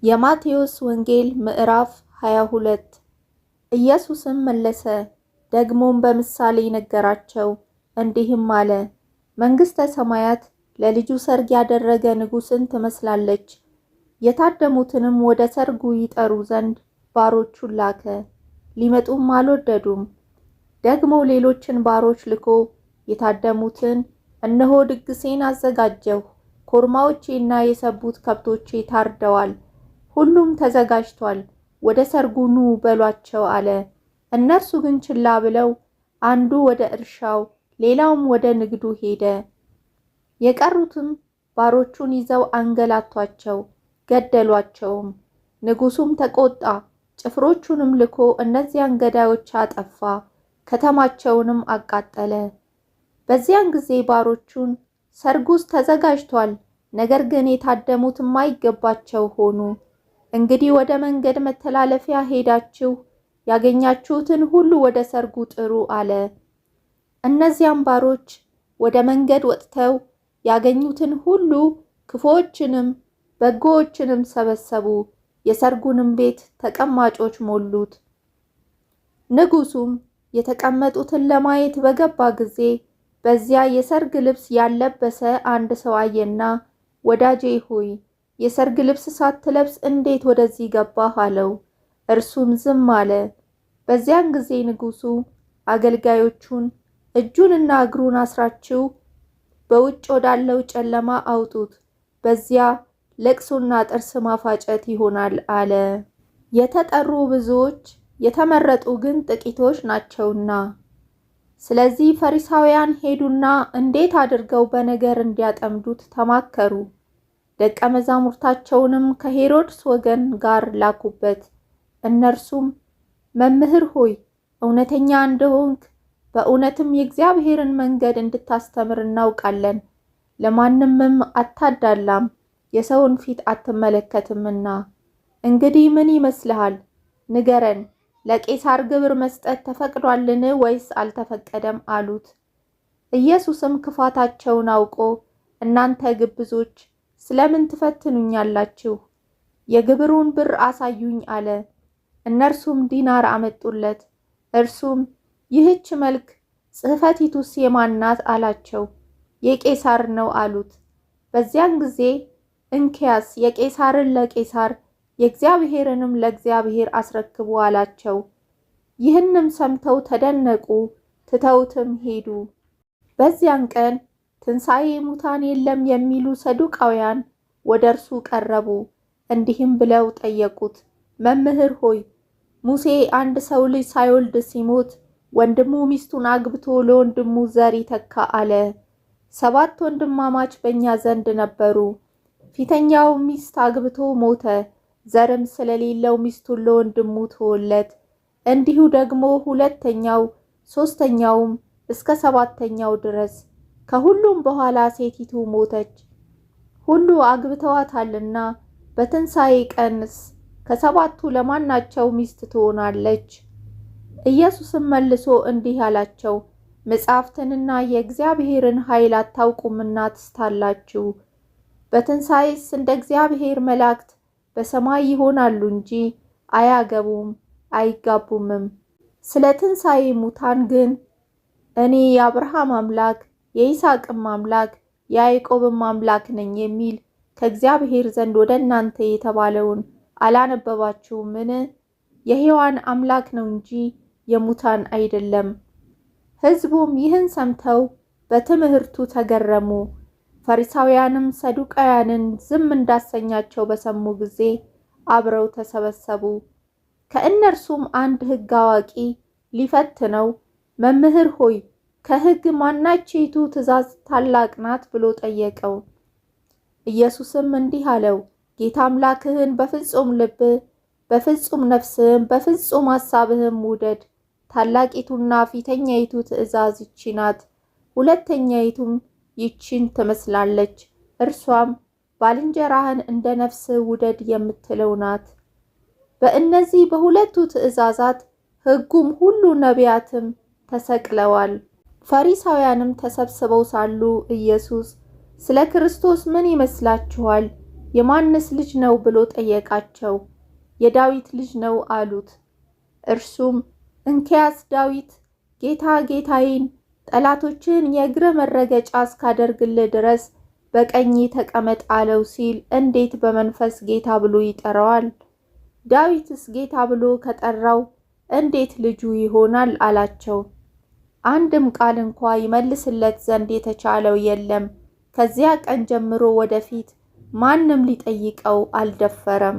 የማቴዎስ ወንጌል ምዕራፍ 22 ኢየሱስም መለሰ፣ ደግሞም በምሳሌ ነገራቸው እንዲህም አለ። መንግሥተ ሰማያት ለልጁ ሰርግ ያደረገ ንጉሥን ትመስላለች። የታደሙትንም ወደ ሰርጉ ይጠሩ ዘንድ ባሮቹን ላከ፣ ሊመጡም አልወደዱም። ደግሞ ሌሎችን ባሮች ልኮ የታደሙትን እነሆ ድግሴን አዘጋጀሁ፣ ኮርማዎቼና የሰቡት ከብቶቼ ታርደዋል፣ ሁሉም ተዘጋጅቷል፣ ወደ ሰርጉ ኑ በሏቸው አለ። እነርሱ ግን ችላ ብለው አንዱ ወደ እርሻው ሌላውም ወደ ንግዱ ሄደ። የቀሩትም ባሮቹን ይዘው አንገላቷቸው፣ ገደሏቸውም። ንጉሡም ተቆጣ፣ ጭፍሮቹንም ልኮ እነዚያን ገዳዮች አጠፋ፣ ከተማቸውንም አቃጠለ። በዚያን ጊዜ ባሮቹን ሰርጉስ ተዘጋጅቷል፣ ነገር ግን የታደሙት የማይገባቸው ሆኑ። እንግዲህ ወደ መንገድ መተላለፊያ ሄዳችሁ ያገኛችሁትን ሁሉ ወደ ሰርጉ ጥሩ አለ። እነዚያም ባሮች ወደ መንገድ ወጥተው ያገኙትን ሁሉ ክፉዎችንም በጎዎችንም ሰበሰቡ፣ የሰርጉንም ቤት ተቀማጮች ሞሉት። ንጉሡም የተቀመጡትን ለማየት በገባ ጊዜ በዚያ የሰርግ ልብስ ያልለበሰ አንድ ሰው አየና፣ ወዳጄ ሆይ የሰርግ ልብስ ሳትለብስ እንዴት ወደዚህ ገባህ? አለው። እርሱም ዝም አለ። በዚያን ጊዜ ንጉሡ አገልጋዮቹን እጁንና እግሩን አስራችሁ በውጭ ወዳለው ጨለማ አውጡት፣ በዚያ ለቅሶና ጥርስ ማፋጨት ይሆናል አለ። የተጠሩ ብዙዎች የተመረጡ ግን ጥቂቶች ናቸውና። ስለዚህ ፈሪሳውያን ሄዱና እንዴት አድርገው በነገር እንዲያጠምዱት ተማከሩ። ደቀ መዛሙርታቸውንም ከሄሮድስ ወገን ጋር ላኩበት። እነርሱም መምህር ሆይ እውነተኛ እንደሆንክ በእውነትም የእግዚአብሔርን መንገድ እንድታስተምር እናውቃለን፣ ለማንምም አታዳላም፣ የሰውን ፊት አትመለከትምና። እንግዲህ ምን ይመስልሃል? ንገረን፣ ለቄሳር ግብር መስጠት ተፈቅዷልን ወይስ አልተፈቀደም? አሉት። ኢየሱስም ክፋታቸውን አውቆ እናንተ ግብዞች ስለምን ትፈትኑኛላችሁ? የግብሩን ብር አሳዩኝ አለ። እነርሱም ዲናር አመጡለት። እርሱም ይህች መልክ ጽሕፈቲቱስ የማን ናት? አላቸው። የቄሳር ነው አሉት። በዚያን ጊዜ እንኪያስ የቄሳርን ለቄሳር የእግዚአብሔርንም ለእግዚአብሔር አስረክቡ አላቸው። ይህንም ሰምተው ተደነቁ፣ ትተውትም ሄዱ። በዚያን ቀን ትንሣኤ ሙታን የለም የሚሉ ሰዱቃውያን ወደ እርሱ ቀረቡ። እንዲህም ብለው ጠየቁት፣ መምህር ሆይ ሙሴ አንድ ሰው ልጅ ሳይወልድ ሲሞት ወንድሙ ሚስቱን አግብቶ ለወንድሙ ዘር ይተካ አለ። 7 ወንድማማች በእኛ ዘንድ ነበሩ። ፊተኛው ሚስት አግብቶ ሞተ፣ ዘርም ስለሌለው ሚስቱን ለወንድሙ ተወለት። እንዲሁ ደግሞ ሁለተኛው፣ ሦስተኛውም እስከ 7ተኛው ድረስ። ከሁሉም በኋላ ሴቲቱ ሞተች። ሁሉ አግብተዋታልና በትንሣኤ ቀንስ ከ7ቱ ለማናቸው ሚስት ትሆናለች? ኢየሱስም መልሶ እንዲህ አላቸው፣ መጻሕፍትንና የእግዚአብሔርን ኃይል አታውቁምና ትስታላችሁ። በትንሣኤስ እንደ እግዚአብሔር መላእክት በሰማይ ይሆናሉ እንጂ አያገቡም አይጋቡምም። ስለ ትንሣኤ ሙታን ግን እኔ የአብርሃም አምላክ የይስሐቅም አምላክ የያዕቆብም አምላክ ነኝ የሚል ከእግዚአብሔር ዘንድ ወደ እናንተ የተባለውን አላነበባችሁምን? የሕያዋን አምላክ ነው እንጂ የሙታን አይደለም። ሕዝቡም ይህን ሰምተው በትምህርቱ ተገረሙ። ፈሪሳውያንም ሰዱቃውያንን ዝም እንዳሰኛቸው በሰሙ ጊዜ አብረው ተሰበሰቡ። ከእነርሱም አንድ ሕግ አዋቂ ሊፈትነው መምህር ሆይ ከሕግ ማናቸይቱ ትእዛዝ ታላቅ ናት ብሎ ጠየቀው። ኢየሱስም እንዲህ አለው፣ ጌታ አምላክህን በፍጹም ልብህ፣ በፍጹም ነፍስህም፣ በፍጹም ሐሳብህም ውደድ። ታላቂቱና ፊተኛይቱ ትእዛዝ ይቺ ናት። ሁለተኛይቱም ይቺን ትመስላለች፣ እርሷም ባልንጀራህን እንደ ነፍስህ ውደድ የምትለው ናት። በእነዚህ በሁለቱ ትእዛዛት ሕጉም ሁሉ ነቢያትም ተሰቅለዋል። ፈሪሳውያንም ተሰብስበው ሳሉ ኢየሱስ ስለ ክርስቶስ ምን ይመስላችኋል? የማንስ ልጅ ነው ብሎ ጠየቃቸው። የዳዊት ልጅ ነው አሉት። እርሱም እንኪያስ ዳዊት ጌታ ጌታዬን ጠላቶችን የእግረ መረገጫ እስካደርግልህ ድረስ በቀኝ ተቀመጥ አለው ሲል እንዴት በመንፈስ ጌታ ብሎ ይጠራዋል? ዳዊትስ ጌታ ብሎ ከጠራው እንዴት ልጁ ይሆናል አላቸው። አንድም ቃል እንኳ ይመልስለት ዘንድ የተቻለው የለም። ከዚያ ቀን ጀምሮ ወደፊት ማንም ሊጠይቀው አልደፈረም።